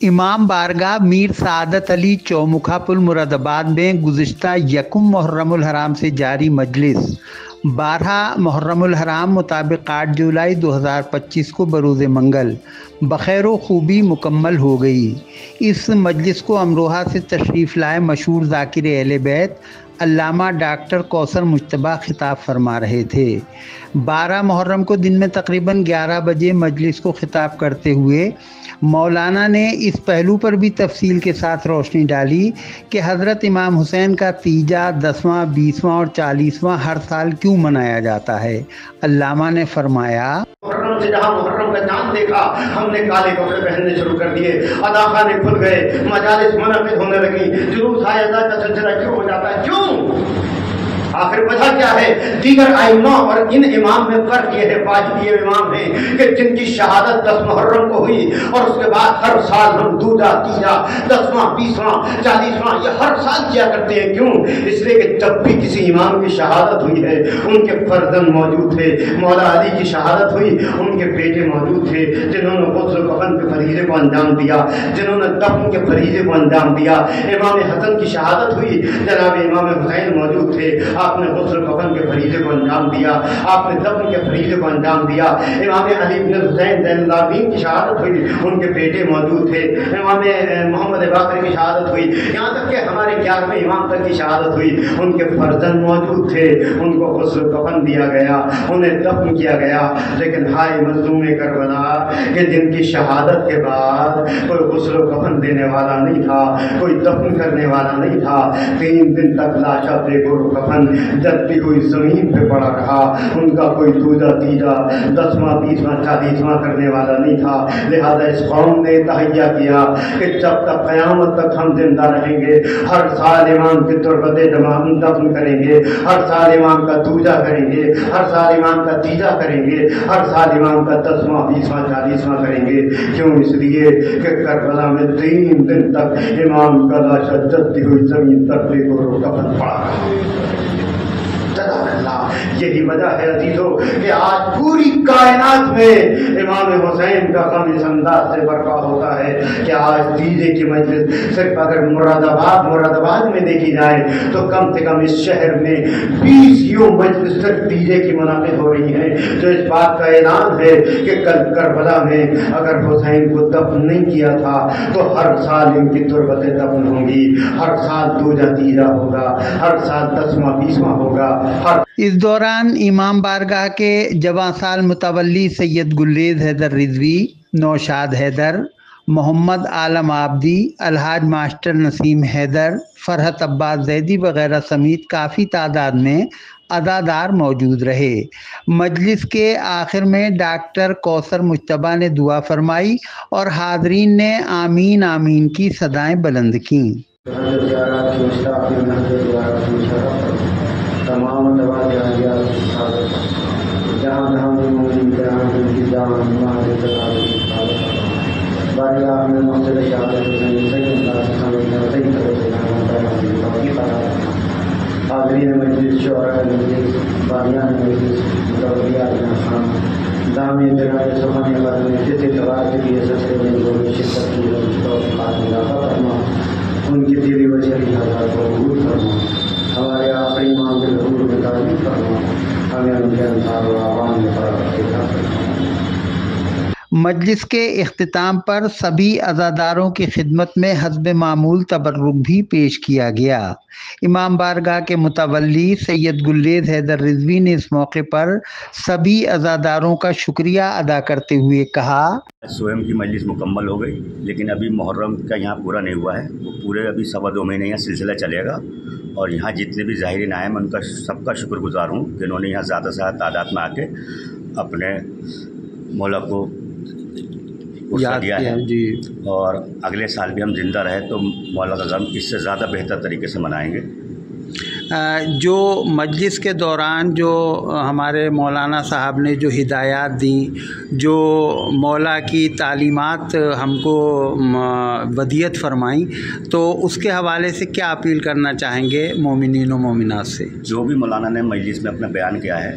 इमाम बारगाह मीर सआदत अली चौमुखा पुल मुरादाबाद में गुज़िश्ता यकम मुहर्रमुल हराम से जारी मजलिस 12 मुहर्रमुल हराम मुताबिक 8 जुलाई 2025 को बरोज़ मंगल बखैर खूबी मुकम्मल हो गई। इस मजलिस को अमरोहा से तशरीफ़ लाए मशहूर ज़ाकिर अहले बैत अल्लामा डॉक्टर कौसर मुज्तबा खिताब फरमा रहे थे। 12 मुहर्रम को दिन में तकरीबन 11 बजे मजलिस को खिताब करते हुए मौलाना ने इस पहलू पर भी तफसील के साथ रोशनी डाली कि हज़रत इमाम हुसैन का तीजा 10वां, 20वां और 40वां हर साल क्यों मनाया जाता है। अल्लामा ने फरमाया, मुहर्रम से जहाँ मुहर्रम का चांद देखा हमने काले कपड़े पहनने शुरू कर दिए, अदाखाने खुल गए, मजालिस मुनक़िद होने लगी, जुलूस आयदा का सिलसिला शुरू हो जाता है। क्यों? आखिर वजह क्या है? दीगर आइम्मा और इन इमाम में फर्क ये है, वाजिब ये इमाम है कि जिनकी शहादत 10 मुहर्रम को हुई और उसके बाद हर साल हम दूजा, तीजा, 10वां, 20वां, 40वां ये हर साल किया करते हैं। क्यों? इसलिए कि जब भी किसी इमाम की शहादत हुई है उनके फर्जंद मौजूद थे। मौला अली की शहादत हुई, उनके बेटे मौजूद थे जिन्होंने गुस्ल कफन के फरीज़े को अंजाम दिया, जिन्होंने दफन के फरीज़े को अंजाम दिया। इमाम हसन की शहादत हुई, जनाब इमाम हुसैन मौजूद थे, आपने गुस्ल कफन के फरीज़े को अंजाम दिया, आपने दफन के फरीज़े को अंजाम दिया। इमाम अली इब्न हुसैन ज़ैनुल आबिदीन की शहादत हुई, उनके बेटे मौजूद थे। इमाम मोहम्मद बाक़र की शहादत हुई, यहाँ तक कि हमारे 11वें इमाम तक की शहादत हुई, उनके फर्जंद मौजूद थे, उनको गुस्ल कफन दिया गया, उन्हें दफन किया गया। लेकिन हाय मज़लूम करबला कि जिनकी शहादत के बाद कोई गुस्ल कफन देने वाला नहीं था, कोई दफन करने वाला नहीं था। 3 दिन तक लाशा बेगोर कफन जलती हुई जमीन पे पड़ा रहा, उनका कोई दूजा, तीजा, 10वां, 20वां, 40वां करने वाला नहीं था। लिहाजा इस कौम ने तहैया किया कि जब तक क़यामत तक हम जिंदा रहेंगे हर साल इमाम की तुरबत जमान दफन करेंगे, हर साल इमाम का दूजा करेंगे, हर साल इमाम का तीजा करेंगे, हर साल इमाम का 10वां, 20वां, 40वां करेंगे। क्यों? इसलिए कि करबला में 3 दिन तक इमाम का लाशा जलती हुई जमीन पर बेगोर कफन पड़ा रहा। यही वजह है अजीजों कि आज पूरी कायनात में इमाम हुसैन का गम इस अंदाज से बरपा होता है कि आज तीजे की मजलिस सिर्फ अगर मुरादाबाद में देखी जाए तो कम से कम इस शहर में 20 यूं मजलिस सिर्फ तीजे की मुनाकिद हो रही है, जो इस बात का ऐलान है कि कल करबला में अगर हुसैन को दफन नहीं किया था तो हर साल इनकी तुरबतें दफन होंगी, हर साल दूजा तीजा होगा, हर साल 10वां 20वां होगा। इस दौरान इमाम बारगाह के जवां साल मुतवल्ली सैयद गुल्लेज़ हैदर रिजवी, नौशाद हैदर, मोहम्मद आलम आबदी, अलहाज मास्टर नसीम हैदर, फरहत अब्बास जैदी वगैरह समेत काफ़ी तादाद में अज़ादार मौजूद रहे। मजलिस के आखिर में डॉक्टर कौसर मुज्तबा ने दुआ फरमाई और हाज़रीन ने आमीन आमीन की सदाएं बुलंद कीं। तमाम दवा जहाँ जहाँ भी मौजूद जहाँ की जान बारगाह में मौजूद शहादत हाज़रीन मजलिस शुअरा मजलिस बानियान मजलिस मुतवल्लिया खान दामी जनाब सुहानी खान ने जिस इतवार के लिए सबसे बड़ी शिरकत की है उनकी दिली वजह को कबूल फरमा। हमारे आखिरी इमाम के ज़रूर में तारीफ करना, हमें उनके अनुसार आवाम में फराग़। मजलिस के इख्तिताम पर सभी अज़ादारों की खिदमत में हस्ब मामूल तबर्रुक भी पेश किया गया। इमाम बारगाह के मुतवल्ली सैयद गुल्लेज़ हैदर रिजवी ने इस मौके पर सभी अज़ादारों का शुक्रिया अदा करते हुए कहा, स्वयं की मजलिस मुकम्मल हो गई, लेकिन अभी मुहर्रम का यहाँ पूरा नहीं हुआ है। वो पूरे अभी 2.25 महीने यहाँ सिलसिला चलेगा और यहाँ जितने भी ज़ाहिरीन आए मैं उनका सबका शुक्रगुजार हूँ जिन्होंने यहाँ ज़्यादा से ज़्यादा तादाद में आके अपने मौला को याद दिया है जी। और अगले साल भी हम जिंदा रहे तो मौला का गम इससे ज़्यादा बेहतर तरीके से मनाएंगे। जो मजलिस के दौरान जो हमारे मौलाना साहब ने जो हिदायत दी, जो मौला की तालीमात हमको वदियत फरमाई, तो उसके हवाले से क्या अपील करना चाहेंगे मोमिनीन व मोमिनात से? जो भी मौलाना ने मजलिस में अपना बयान किया है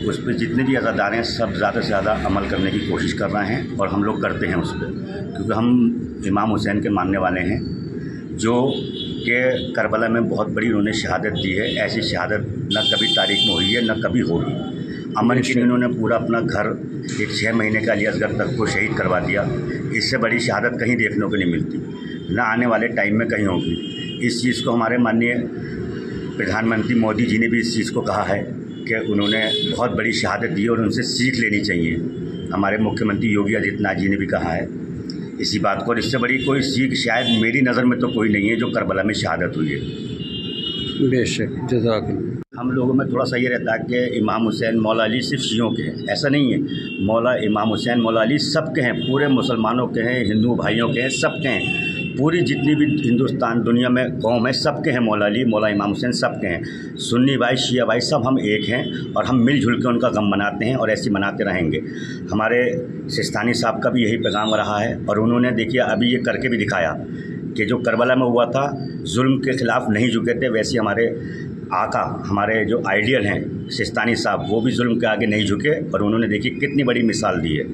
उस पर जितने भी अज़ादार हैं सब ज़्यादा से ज़्यादा अमल करने की कोशिश कर रहे हैं और हम लोग करते हैं उस पर, क्योंकि हम इमाम हुसैन के मानने वाले हैं जो कि करबला में बहुत बड़ी उन्होंने शहादत दी है। ऐसी शहादत न कभी तारीख में हुई है न कभी होगी। अमन के लिए उन्होंने पूरा अपना घर एक 6 महीने का अली असगर तक को शहीद करवा दिया। इससे बड़ी शहादत कहीं देखने को नहीं मिलती, ना आने वाले टाइम में कहीं होगी। इस चीज़ को हमारे माननीय प्रधानमंत्री मोदी जी ने भी इस चीज़ को कहा है कि उन्होंने बहुत बड़ी शहादत दी और उनसे सीख लेनी चाहिए। हमारे मुख्यमंत्री योगी आदित्यनाथ जी ने भी कहा है इसी बात को, और इससे बड़ी कोई सीख शायद मेरी नज़र में तो कोई नहीं है जो करबला में शहादत हुई है। बेशक, जज़ाकल्लाह। हम लोगों में थोड़ा सा ये रहता है कि इमाम हुसैन मौला अली सिर्फ शियों के हैं, ऐसा नहीं है। मौला इमाम हुसैन मौला अली सबके हैं, पूरे मुसलमानों के हैं, हिंदू भाइयों के हैं, सबके हैं। पूरी जितनी भी हिंदुस्तान दुनिया में कौम है सबके हैं मौला अली मौला इमाम हुसैन सबके हैं। सुन्नी भाई शिया भाई सब हम एक हैं और हम मिलजुल के उनका गम मनाते हैं और ऐसे मनाते रहेंगे। हमारे सिस्तानी साहब का भी यही पैगाम रहा है और उन्होंने देखिए अभी ये करके भी दिखाया कि जो करबला में हुआ था जुल्म के ख़िलाफ़ नहीं झुके थे, वैसे हमारे आका हमारे जो आइडियल हैं सिस्तानी साहब वो भी जुल्म के आगे नहीं झुके और उन्होंने देखिए कितनी बड़ी मिसाल दी है।